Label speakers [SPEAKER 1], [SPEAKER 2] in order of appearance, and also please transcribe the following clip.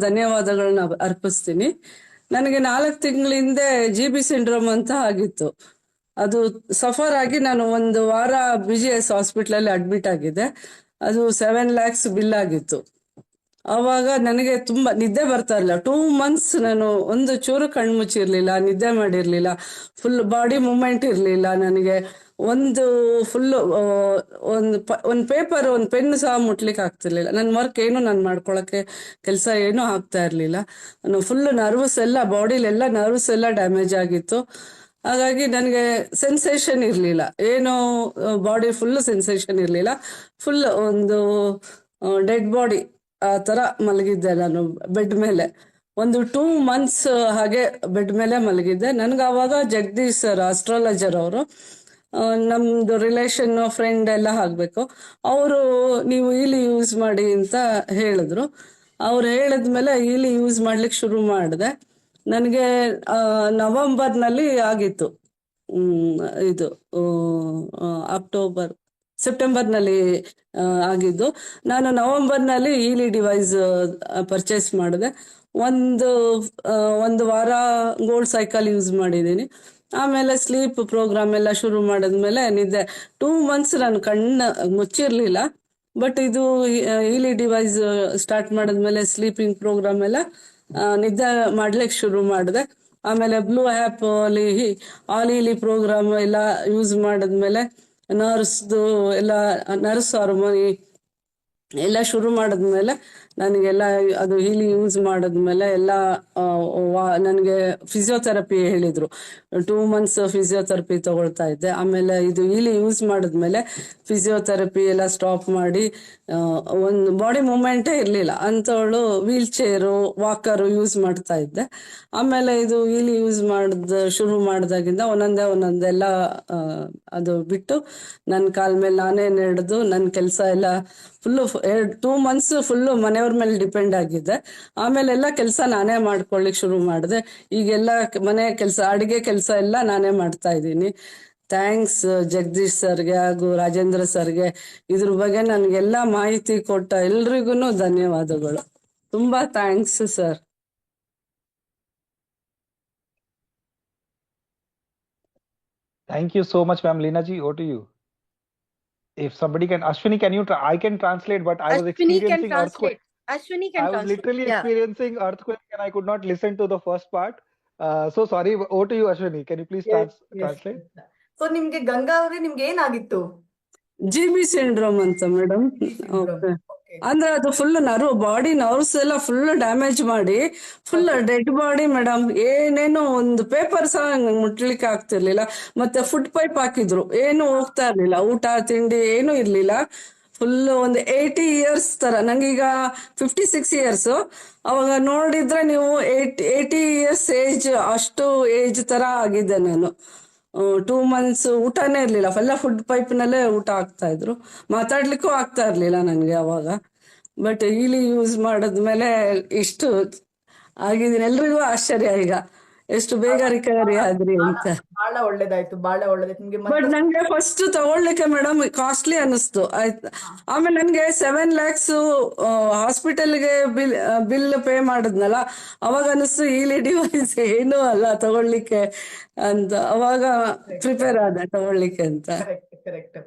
[SPEAKER 1] ಧನ್ಯವಾದಗಳನ್ನ ಅರ್ಪಿಸ್ತೀನಿ. ನನಗೆ 4 ತಿಂಗಳ ಹಿಂದೆ GB ಸಿಂಡ್ರೋಮ್ ಅಂತ ಆಗಿತ್ತು. ಅದು ಸಫರ್ ಆಗಿ ನಾನು 1 ವಾರ BGS ಹಾಸ್ಪಿಟ್ಲಲ್ಲಿ ಅಡ್ಮಿಟ್ ಆಗಿದೆ. ಅದು 7 lakhs ಬಿಲ್ ಆಗಿತ್ತು. ಆವಾಗ ನನಗೆ ತುಂಬಾ ನಿದ್ದೆ ಬರ್ತಾ ಇರಲಿಲ್ಲ. 2 months ನಾನು ಒಂದು ಚೂರು ಕಣ್ಣು ಮುಚ್ಚಿರ್ಲಿಲ್ಲ, ನಿದ್ದೆ ಮಾಡಿರ್ಲಿಲ್ಲ, ಫುಲ್ ಬಾಡಿ ಮೂವ್ಮೆಂಟ್ ಇರ್ಲಿಲ್ಲ ನನಗೆ. ಒಂದು ಫುಲ್ ಒಂದು ಪೇಪರ್, ಒಂದು ಪೆನ್ ಸಹ ಮುಟ್ಲಿಕ್ಕೆ ಆಗ್ತಿರ್ಲಿಲ್ಲ. ನನ್ನ ವರ್ಕ್ ಏನು ನಾನು ಮಾಡ್ಕೊಳಕ್ಕೆ ಕೆಲಸ ಏನೂ ಆಗ್ತಾ ಇರ್ಲಿಲ್ಲ. ಫುಲ್ ನರ್ವಸ್ ಎಲ್ಲ, ಬಾಡಿಲೆಲ್ಲ ನರ್ವಸ್ ಎಲ್ಲ ಡ್ಯಾಮೇಜ್ ಆಗಿತ್ತು. ಹಾಗಾಗಿ ನನಗೆ ಸೆನ್ಸೇಷನ್ ಇರಲಿಲ್ಲ, ಏನು ಬಾಡಿ ಫುಲ್ ಸೆನ್ಸೇಷನ್ ಇರಲಿಲ್ಲ. ಫುಲ್ ಒಂದು ಡೆಡ್ ಬಾಡಿ ಆ ಥರ ಮಲಗಿದ್ದೆ ನಾನು ಬೆಡ್ ಮೇಲೆ. ಒಂದು 2 months ಹಾಗೆ ಬೆಡ್ ಮೇಲೆ ಮಲಗಿದ್ದೆ. ನನ್ಗೆ ಆವಾಗ ಜಗದೀಶ್ ಸರ್, ಅಸ್ಟ್ರಾಲಜರ್ ಅವರು, ನಮ್ದು ರಿಲೇಷನ್ ಫ್ರೆಂಡ್ ಎಲ್ಲ ಆಗ್ಬೇಕು, ಅವರು ನೀವು ಈಲಿ ಯೂಸ್ ಮಾಡಿ ಅಂತ ಹೇಳಿದ್ರು. ಅವ್ರು ಹೇಳಿದ್ಮೇಲೆ ಈಲಿ ಯೂಸ್ ಮಾಡ್ಲಿಕ್ಕೆ ಶುರು ಮಾಡಿದೆ. ನನಗೆ ನವೆಂಬರ್ನಲ್ಲಿ ಆಗಿತ್ತು. ಇದು ಸೆಪ್ಟೆಂಬರ್ನಲ್ಲಿ ಆಗಿದ್ದು. ನಾನು ನವೆಂಬರ್ನಲ್ಲಿ ಈಲಿ ಡಿವೈಸ್ ಪರ್ಚೇಸ್ ಮಾಡಿದೆ. ಒಂದು ವಾರ ಗೋಲ್ಡ್ ಸೈಕಲ್ ಯೂಸ್ ಮಾಡಿದ್ದೀನಿ. ಆಮೇಲೆ ಸ್ಲೀಪ್ ಪ್ರೋಗ್ರಾಮ್ ಎಲ್ಲ ಶುರು ಮಾಡಿದ್ಮೇಲೆ ನಿದ್ದೆ 2 months ನಾನು ಕಣ್ಣು ಮುಚ್ಚಿರ್ಲಿಲ್ಲ. ಬಟ್ ಇದು ಈಲಿ ಡಿವೈಸ್ ಸ್ಟಾರ್ಟ್ ಮಾಡಿದ್ಮೇಲೆ ಸ್ಲೀಪಿಂಗ್ ಪ್ರೋಗ್ರಾಮ್ ಎಲ್ಲ ನಿದ್ದೆ ಮಾಡ್ಲಿಕ್ಕೆ ಶುರು ಮಾಡಿದೆ. ಆಮೇಲೆ ಬ್ಲೂ ಆ್ಯಪ್ ಅಲ್ಲಿ ಆಲ್ ಈಲಿ ಪ್ರೋಗ್ರಾಮ್ ಎಲ್ಲ ಯೂಸ್ ಮಾಡಿದ್ಮೇಲೆ ನರ್ಸ್ದು ಎಲ್ಲ, ನರ್ಸ್ ಹಾರ್ಮೋನಿ ಎಲ್ಲ ಶುರು ಮಾಡಿದ್ಮೇಲೆ ನನಗೆಲ್ಲ ಅದು ಈಲಿ ಯೂಸ್ ಮಾಡಿದ್ಮೇಲೆ ಎಲ್ಲ ನನಗೆ ಫಿಸಿಯೋಥೆರಪಿ ಹೇಳಿದ್ರು. 2 months ಫಿಸಿಯೋಥೆರಪಿ ತಗೊಳ್ತಾ ಇದ್ದೆ. ಆಮೇಲೆ ಇದು ಈಲಿ ಯೂಸ್ ಮಾಡಿದ್ಮೇಲೆ ಫಿಸಿಯೋಥೆರಪಿ ಎಲ್ಲ ಸ್ಟಾಪ್ ಮಾಡಿ, ಒಂದು ಬಾಡಿ ಮೂವ್ಮೆಂಟೇ ಇರಲಿಲ್ಲ ಅಂಥವಳು ವೀಲ್ ಚೇರು, ವಾಕರು ಯೂಸ್ ಮಾಡ್ತಾ ಇದ್ದೆ. ಆಮೇಲೆ ಇದು ಈಲಿ ಯೂಸ್ ಶುರು ಮಾಡಿದಾಗಿಂದ ಒಂದೊಂದೆಲ್ಲ ಅದು ಬಿಟ್ಟು ನನ್ನ ಕಾಲ ಮೇಲೆ ನಾನೇ ನಡೆದು ನನ್ನ ಕೆಲಸ ಎಲ್ಲ ಫುಲ್ಲು 2 months ಫುಲ್ಲು ಮನೆಯವ್ರ ಮೇಲೆ ಡಿಪೆಂಡ್ ಆಗಿದ್ದೆ. ಆಮೇಲೆ ಎಲ್ಲ ಕೆಲಸ ನಾನೇ ಮಾಡ್ಕೊಳ್ಳಿಕ್ ಶುರು ಮಾಡಿದೆ. ಈಗೆಲ್ಲ ಮನೆ ಕೆಲಸ, ಅಡಿಗೆ ಕೆಲಸ ಎಲ್ಲ ನಾನೇ ಮಾಡ್ತಾ ಇದ್ದೀನಿ. ಥ್ಯಾಂಕ್ಸ್ ಜಗದೀಶ್ ಸರ್ಗೆ ಹಾಗೂ ರಾಜೇಂದ್ರ ಸರ್ಗೆ. ಇದ್ರ ಬಗ್ಗೆ ನನಗೆಲ್ಲ ಮಾಹಿತಿ ಕೊಟ್ಟ ಎಲ್ರಿಗೂ ಧನ್ಯವಾದಗಳು. ತುಂಬಾ thanks sir.
[SPEAKER 2] Thank you so much, ma'am. Leena ji, over to you. If somebody can, Ashwini, can you? I can translate, but I was experiencing earthquake.
[SPEAKER 3] Ashwini can
[SPEAKER 2] I was
[SPEAKER 3] translate.
[SPEAKER 2] literally experiencing earthquake, and I could not listen to the first part. So sorry. Over to you, Ashwini. Can you please translate?
[SPEAKER 3] So ನಿಮ್ಗೆ ಗಂಗಾ ಅವರೇ, ನಿಮ್ಗೆ ಏನಾಗಿತ್ತು?
[SPEAKER 1] GB syndrome ಅಂತ madam. Okay. ಅಂದ್ರೆ ಅದು full body nerves ಎಲ್ಲ full damage ಮಾಡಿ full dead body madam. ಏನೇನೋ ಒಂದು ಪೇಪರ್ ಸಹ ಮುಟ್ಲಿಕ್ಕೆ ಆಗ್ತಿರ್ಲಿಲ್ಲ. ಮತ್ತೆ ಫುಡ್ ಪೈಪ್ ಹಾಕಿದ್ರು, ಏನು ಹೋಗ್ತಾ ಇರ್ಲಿಲ್ಲ, ಊಟ ತಿಂಡಿ ಏನು ಇರ್ಲಿಲ್ಲ. ಫುಲ್ ಒಂದು 80 years ತರ. ನಂಗೀಗ 56 years. ಅವಾಗ ನೋಡಿದ್ರೆ ನೀವು 80 years ಏಜ್, ಅಷ್ಟು ಏಜ್ ತರ ಆಗಿದ್ದೆ ನಾನು. 2 months ಊಟನೇ ಇರ್ಲಿಲ್ಲ, ಎಲ್ಲ ಫುಡ್ ಪೈಪ್ನಲ್ಲೇ ಊಟ ಆಗ್ತಾ ಇದ್ರು. ಮಾತಾಡ್ಲಿಕ್ಕೂ ಆಗ್ತಾ ಇರ್ಲಿಲ್ಲ ನನಗೆ ಅವಾಗ. ಬಟ್ ಈಲಿ ಯೂಸ್ ಮಾಡಿದ್ಮೇಲೆ ಇಷ್ಟು ಆಗಿದ್ದೀನಿ. ಎಲ್ರಿಗೂ ಆಶ್ಚರ್ಯ ಈಗ ಎಷ್ಟು ಬೇಗ ರಿಕವರಿ ಆದ್ರಿ ಅಂತ.
[SPEAKER 3] ಬಹಳ ಒಳ್ಳೇದಾಯ್ತು, ಬಹಳ ಒಳ್ಳೇದಾಯ್ತು ನಿಮ್ಗೆ.
[SPEAKER 1] ಬಟ್ ನಂಗೆ ಫಸ್ಟ್ ತಗೊಳ್ಲಿಕ್ಕೆ ಮೇಡಮ್ ಕಾಸ್ಟ್ಲಿ ಅನಿಸ್ತು. ಆಯ್ತು. ಆಮೇಲೆ ನನ್ಗೆ 7 lakhs ಹಾಸ್ಪಿಟಲ್ಗೆ ಬಿಲ್ ಪೇ ಮಾಡಿದ್ನಲ್ಲ, ಅವಾಗ ಅನಿಸ್ತು ಈಲಿ ಡಿವೈಸ್ ಏನೂ ಅಲ್ಲ ತಗೊಳ್ಲಿಕ್ಕೆ ಅಂತ. ಅವಾಗ ಪ್ರಿಪೇರ್ ಆದ ತಗೊಳ್ಲಿಕ್ಕೆ ಅಂತ.
[SPEAKER 3] ಕರೆಕ್ಟ್.